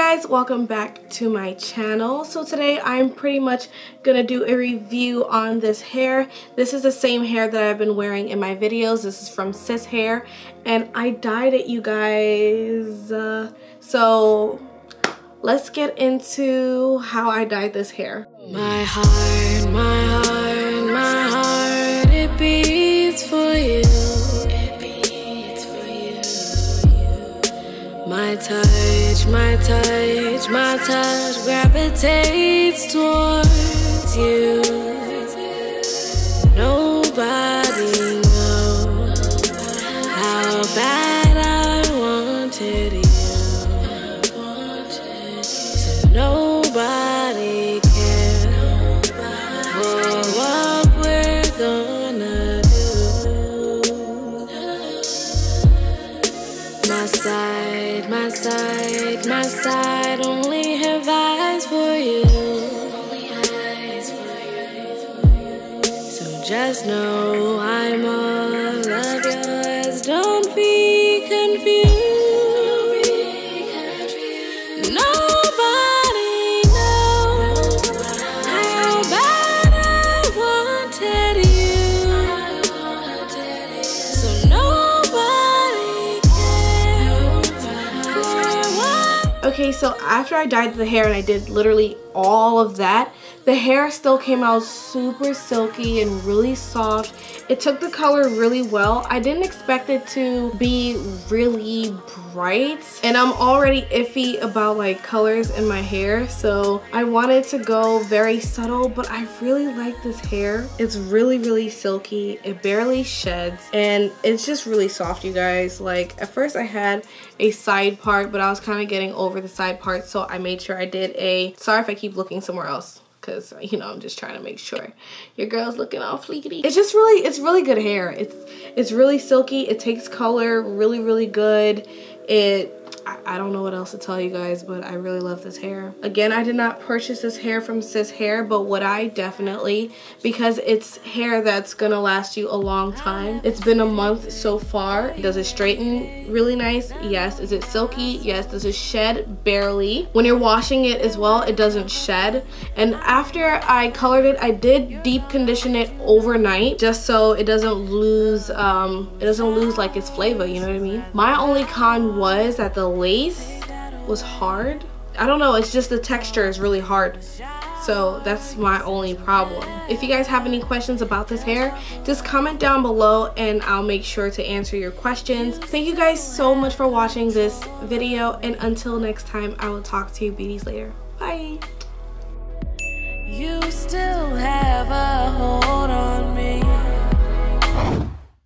guys, welcome back to my channel. So today I'm pretty much gonna do a review on this hair. This is the same hair that I've been wearing in my videos. This is from Sis Hair and I dyed it, you guys. So let's get into how I dyed this hair. My heart, it beats for you. My touch gravitates towards you. Nobody knows how bad I wanted you. So nobody cares for what we're gonna do. My side, only have eyes for you. So just know I'm all of yours. Don't be confused. Nobody knows how bad I wanted you. So nobody cares. Okay, so after I dyed the hair and I did literally all of that, the hair still came out super silky and really soft. It took the color really well. I didn't expect it to be really bright, and I'm already iffy about like colors in my hair, so I wanted to go very subtle, but I really like this hair. It's really silky. It barely sheds and it's just really soft, you guys. Like at first I had a side part, but I was kind of getting over the side part, so I made sure I did a, sorry if I keep looking somewhere else, because you know I'm just trying to make sure your girl's looking all fleekety. It's just really, it's really good hair. It's really silky. It takes color really good. I don't know what else to tell you guys, but I really love this hair. Again, I did not purchase this hair from Sis Hair, but what I definitely, because it's hair that's gonna last you a long time. It's been a month so far. Does it straighten really nice? Yes. Is it silky? Yes. Does it shed? Barely. When you're washing it as well, it doesn't shed. And after I colored it, I did deep condition it overnight just so it doesn't lose like its flavor, you know what I mean? My only con was that the lace was hard. I don't know, it's just the texture is really hard. So that's my only problem. If you guys have any questions about this hair, just comment down below and I'll make sure to answer your questions. Thank you guys so much for watching this video, and until next time, I will talk to you beauties later. Bye. You still have